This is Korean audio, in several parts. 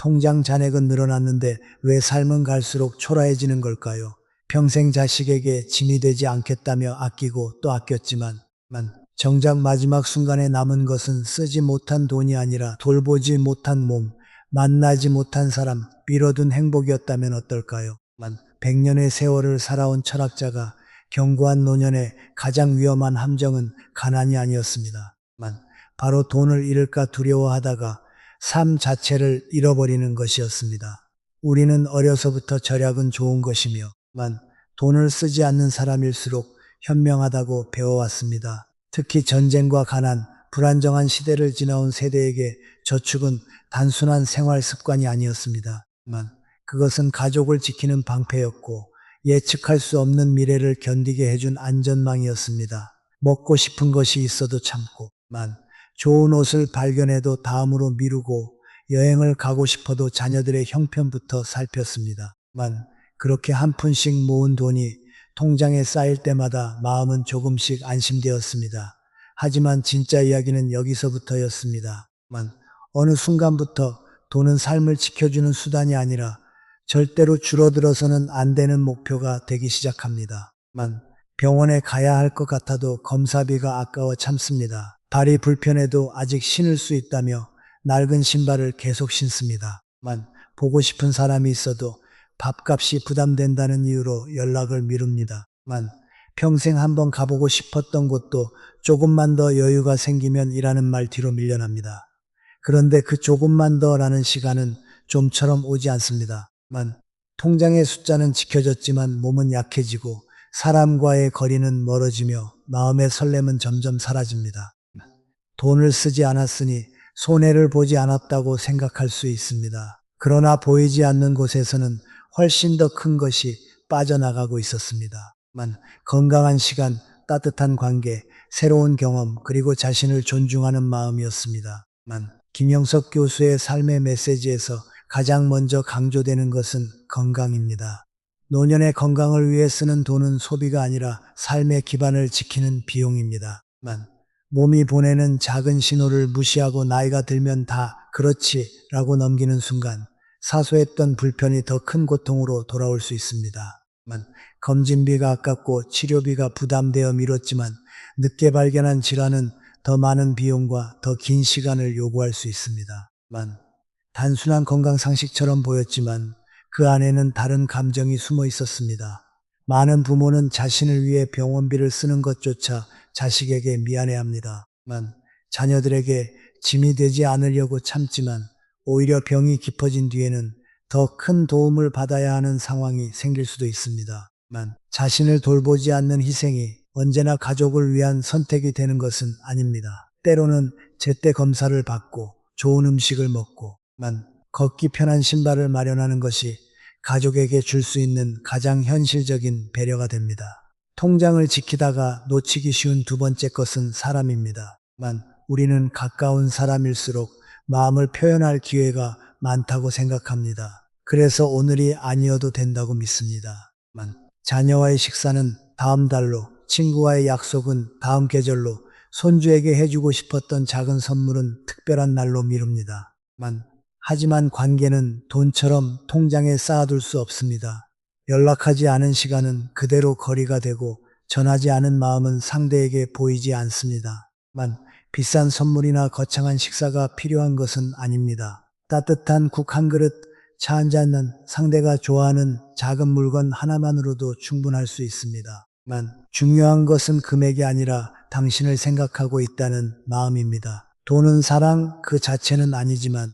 통장 잔액은 늘어났는데 왜 삶은 갈수록 초라해지는 걸까요? 평생 자식에게 짐이 되지 않겠다며 아끼고 또 아꼈지만 정작 마지막 순간에 남은 것은 쓰지 못한 돈이 아니라 돌보지 못한 몸, 만나지 못한 사람, 미뤄둔 행복이었다면 어떨까요? 100년의 세월을 살아온 철학자가 경고한 노년의 가장 위험한 함정은 가난이 아니었습니다. 바로 돈을 잃을까 두려워하다가 삶 자체를 잃어버리는 것이었습니다. 우리는 어려서부터 절약은 좋은 것이며 돈을 쓰지 않는 사람일수록 현명하다고 배워왔습니다. 특히 전쟁과 가난, 불안정한 시대를 지나온 세대에게 저축은 단순한 생활 습관이 아니었습니다. 그것은 가족을 지키는 방패였고 예측할 수 없는 미래를 견디게 해준 안전망이었습니다. 먹고 싶은 것이 있어도 참고, 좋은 옷을 발견해도 다음으로 미루고 여행을 가고 싶어도 자녀들의 형편부터 살폈습니다. 그렇게 한 푼씩 모은 돈이 통장에 쌓일 때마다 마음은 조금씩 안심되었습니다. 하지만 진짜 이야기는 여기서부터였습니다. 어느 순간부터 돈은 삶을 지켜주는 수단이 아니라 절대로 줄어들어서는 안 되는 목표가 되기 시작합니다. 병원에 가야 할 것 같아도 검사비가 아까워 참습니다. 발이 불편해도 아직 신을 수 있다며 낡은 신발을 계속 신습니다. 보고 싶은 사람이 있어도 밥값이 부담된다는 이유로 연락을 미룹니다. 평생 한번 가보고 싶었던 곳도 조금만 더 여유가 생기면 이라는 말 뒤로 밀려납니다. 그런데 그 조금만 더라는 시간은 좀처럼 오지 않습니다. 통장의 숫자는 지켜졌지만 몸은 약해지고 사람과의 거리는 멀어지며 마음의 설렘은 점점 사라집니다. 돈을 쓰지 않았으니 손해를 보지 않았다고 생각할 수 있습니다. 그러나 보이지 않는 곳에서는 훨씬 더 큰 것이 빠져나가고 있었습니다. 건강한 시간, 따뜻한 관계, 새로운 경험, 그리고 자신을 존중하는 마음이었습니다. 김영석 교수의 삶의 메시지에서 가장 먼저 강조되는 것은 건강입니다. 노년의 건강을 위해 쓰는 돈은 소비가 아니라 삶의 기반을 지키는 비용입니다. 몸이 보내는 작은 신호를 무시하고 나이가 들면 다 그렇지 라고 넘기는 순간 사소했던 불편이 더 큰 고통으로 돌아올 수 있습니다. 검진비가 아깝고 치료비가 부담되어 미뤘지만 늦게 발견한 질환은 더 많은 비용과 더 긴 시간을 요구할 수 있습니다. 단순한 건강 상식처럼 보였지만 그 안에는 다른 감정이 숨어 있었습니다. 많은 부모는 자신을 위해 병원비를 쓰는 것조차 자식에게 미안해합니다. 자녀들에게 짐이 되지 않으려고 참지만 오히려 병이 깊어진 뒤에는 더 큰 도움을 받아야 하는 상황이 생길 수도 있습니다. 자신을 돌보지 않는 희생이 언제나 가족을 위한 선택이 되는 것은 아닙니다. 때로는 제때 검사를 받고 좋은 음식을 먹고 걷기 편한 신발을 마련하는 것이 가족에게 줄 수 있는 가장 현실적인 배려가 됩니다. 통장을 지키다가 놓치기 쉬운 두 번째 것은 사람입니다. 우리는 가까운 사람일수록 마음을 표현할 기회가 많다고 생각합니다. 그래서 오늘이 아니어도 된다고 믿습니다. 자녀와의 식사는 다음 달로, 친구와의 약속은 다음 계절로, 손주에게 해주고 싶었던 작은 선물은 특별한 날로 미룹니다. 하지만 관계는 돈처럼 통장에 쌓아둘 수 없습니다. 연락하지 않은 시간은 그대로 거리가 되고 전하지 않은 마음은 상대에게 보이지 않습니다. 비싼 선물이나 거창한 식사가 필요한 것은 아닙니다. 따뜻한 국 한 그릇, 차 한 잔은 상대가 좋아하는 작은 물건 하나만으로도 충분할 수 있습니다. 중요한 것은 금액이 아니라 당신을 생각하고 있다는 마음입니다. 돈은 사랑 그 자체는 아니지만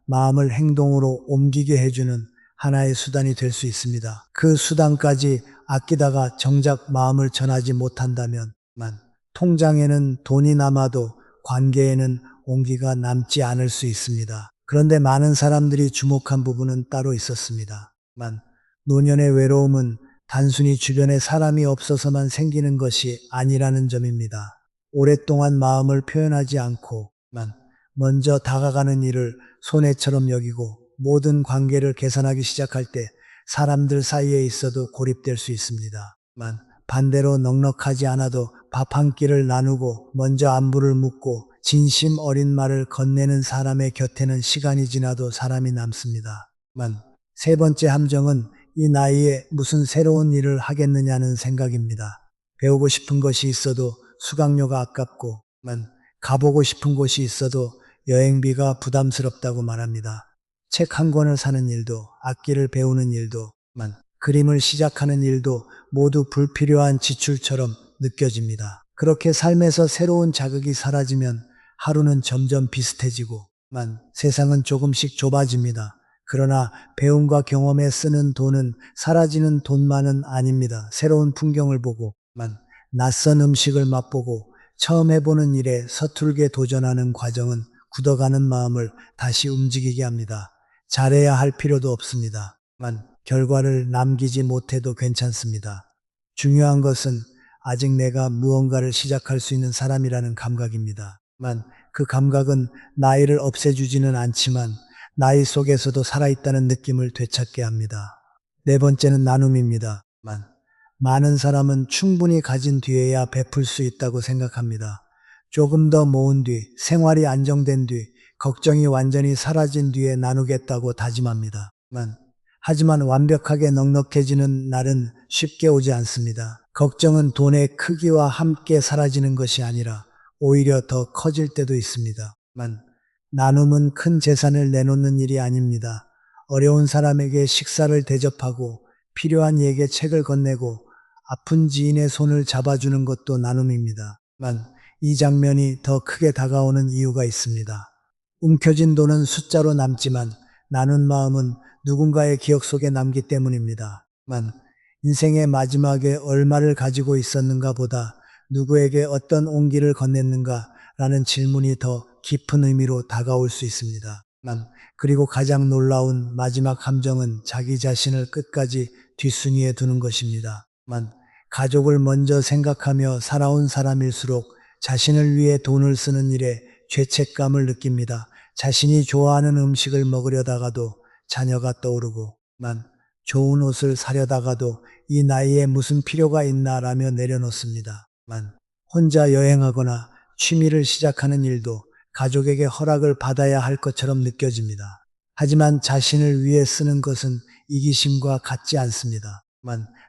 마음을 행동으로 옮기게 해주는 하나의 수단이 될 수 있습니다. 그 수단까지 아끼다가 정작 마음을 전하지 못한다면 통장에는 돈이 남아도 관계에는 온기가 남지 않을 수 있습니다. 그런데 많은 사람들이 주목한 부분은 따로 있었습니다. 노년의 외로움은 단순히 주변에 사람이 없어서만 생기는 것이 아니라는 점입니다. 오랫동안 마음을 표현하지 않고 먼저 다가가는 일을 손해처럼 여기고 모든 관계를 개선하기 시작할 때 사람들 사이에 있어도 고립될 수 있습니다. 반대로 넉넉하지 않아도 밥 한 끼를 나누고 먼저 안부를 묻고 진심 어린 말을 건네는 사람의 곁에는 시간이 지나도 사람이 남습니다. 만 세 번째 함정은 이 나이에 무슨 새로운 일을 하겠느냐는 생각입니다. 배우고 싶은 것이 있어도 수강료가 아깝고, 가보고 싶은 곳이 있어도 여행비가 부담스럽다고 말합니다. 책 한 권을 사는 일도, 악기를 배우는 일도, 그림을 시작하는 일도 모두 불필요한 지출처럼 느껴집니다. 그렇게 삶에서 새로운 자극이 사라지면 하루는 점점 비슷해지고, 세상은 조금씩 좁아집니다. 그러나 배움과 경험에 쓰는 돈은 사라지는 돈만은 아닙니다. 새로운 풍경을 보고, 낯선 음식을 맛보고, 처음 해보는 일에 서툴게 도전하는 과정은 굳어가는 마음을 다시 움직이게 합니다. 잘해야 할 필요도 없습니다. 결과를 남기지 못해도 괜찮습니다. 중요한 것은 아직 내가 무언가를 시작할 수 있는 사람이라는 감각입니다. 그 감각은 나이를 없애주지는 않지만 나이 속에서도 살아있다는 느낌을 되찾게 합니다. 네 번째는 나눔입니다. 많은 사람은 충분히 가진 뒤에야 베풀 수 있다고 생각합니다. 조금 더 모은 뒤, 생활이 안정된 뒤, 걱정이 완전히 사라진 뒤에 나누겠다고 다짐합니다. 하지만 완벽하게 넉넉해지는 날은 쉽게 오지 않습니다. 걱정은 돈의 크기와 함께 사라지는 것이 아니라 오히려 더 커질 때도 있습니다. 나눔은 큰 재산을 내놓는 일이 아닙니다. 어려운 사람에게 식사를 대접하고 필요한 이에게 책을 건네고 아픈 지인의 손을 잡아주는 것도 나눔입니다. 이 장면이 더 크게 다가오는 이유가 있습니다. 움켜진 돈은 숫자로 남지만 나눈 마음은 누군가의 기억 속에 남기 때문입니다. 인생의 마지막에 얼마를 가지고 있었는가 보다 누구에게 어떤 온기를 건넸는가 라는 질문이 더 깊은 의미로 다가올 수 있습니다. 그리고 가장 놀라운 마지막 함정은 자기 자신을 끝까지 뒷순위에 두는 것입니다. 가족을 먼저 생각하며 살아온 사람일수록 자신을 위해 돈을 쓰는 일에 죄책감을 느낍니다. 자신이 좋아하는 음식을 먹으려다가도 자녀가 떠오르고, 좋은 옷을 사려다가도 이 나이에 무슨 필요가 있나라며 내려놓습니다. 혼자 여행하거나 취미를 시작하는 일도 가족에게 허락을 받아야 할 것처럼 느껴집니다. 하지만 자신을 위해 쓰는 것은 이기심과 같지 않습니다.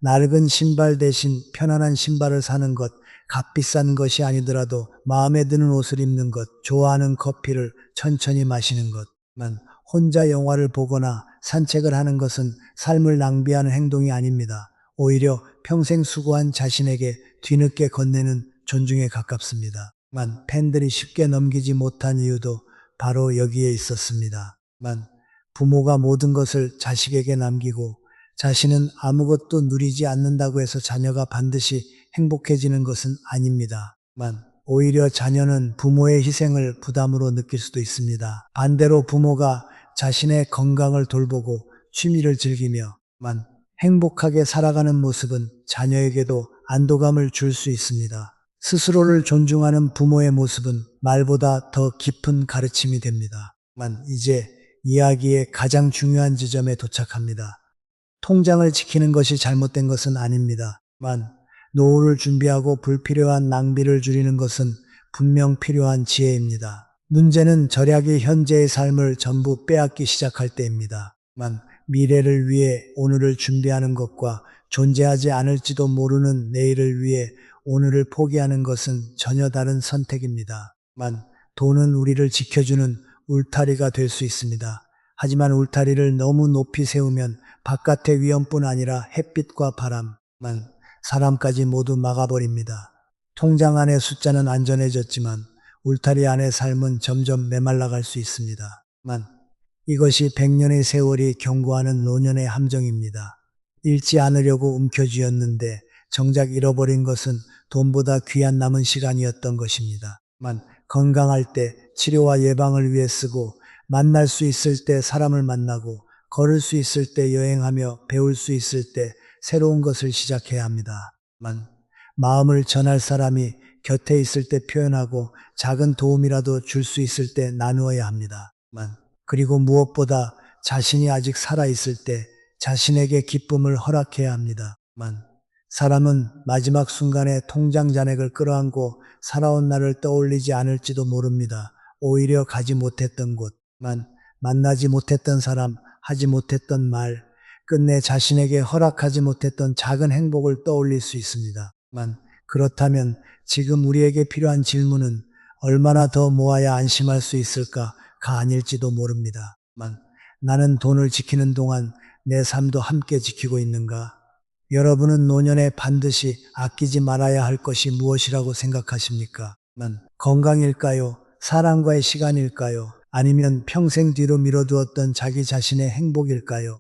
낡은 신발 대신 편안한 신발을 사는 것, 값비싼 것이 아니더라도 마음에 드는 옷을 입는 것, 좋아하는 커피를 천천히 마시는 것, 혼자 영화를 보거나 산책을 하는 것은 삶을 낭비하는 행동이 아닙니다. 오히려 평생 수고한 자신에게 뒤늦게 건네는 존중에 가깝습니다. 팬들이 쉽게 넘기지 못한 이유도 바로 여기에 있었습니다. 부모가 모든 것을 자식에게 남기고 자신은 아무것도 누리지 않는다고 해서 자녀가 반드시 행복해지는 것은 아닙니다. 오히려 자녀는 부모의 희생을 부담으로 느낄 수도 있습니다. 반대로 부모가 자신의 건강을 돌보고 취미를 즐기며 행복하게 살아가는 모습은 자녀에게도 안도감을 줄 수 있습니다. 스스로를 존중하는 부모의 모습은 말보다 더 깊은 가르침이 됩니다. 이제 이야기의 가장 중요한 지점에 도착합니다. 통장을 지키는 것이 잘못된 것은 아닙니다. 노후를 준비하고 불필요한 낭비를 줄이는 것은 분명 필요한 지혜입니다. 문제는 절약이 현재의 삶을 전부 빼앗기 시작할 때입니다. 미래를 위해 오늘을 준비하는 것과 존재하지 않을지도 모르는 내일을 위해 오늘을 포기하는 것은 전혀 다른 선택입니다. 돈은 우리를 지켜주는 울타리가 될 수 있습니다. 하지만 울타리를 너무 높이 세우면 바깥의 위험뿐 아니라 햇빛과 바람, 사람까지 모두 막아버립니다. 통장 안의 숫자는 안전해졌지만 울타리 안의 삶은 점점 메말라갈 수 있습니다. 이것이 100년의 세월이 경고하는 노년의 함정입니다. 잃지 않으려고 움켜쥐었는데 정작 잃어버린 것은 돈보다 귀한 남은 시간이었던 것입니다. 건강할 때 치료와 예방을 위해 쓰고 만날 수 있을 때 사람을 만나고 걸을 수 있을 때 여행하며 배울 수 있을 때 새로운 것을 시작해야 합니다. 마음을 전할 사람이 곁에 있을 때 표현하고 작은 도움이라도 줄 수 있을 때 나누어야 합니다. 그리고 무엇보다 자신이 아직 살아있을 때 자신에게 기쁨을 허락해야 합니다. 사람은 마지막 순간에 통장 잔액을 끌어안고 살아온 날을 떠올리지 않을지도 모릅니다. 오히려 가지 못했던 곳, 만나지 못했던 사람, 하지 못했던 말, 끝내 자신에게 허락하지 못했던 작은 행복을 떠올릴 수 있습니다. 그렇다면 지금 우리에게 필요한 질문은 얼마나 더 모아야 안심할 수 있을까가 아닐지도 모릅니다. 나는 돈을 지키는 동안 내 삶도 함께 지키고 있는가? 여러분은 노년에 반드시 아끼지 말아야 할 것이 무엇이라고 생각하십니까? 건강일까요? 사람과의 시간일까요? 아니면 평생 뒤로 미뤄두었던 자기 자신의 행복일까요?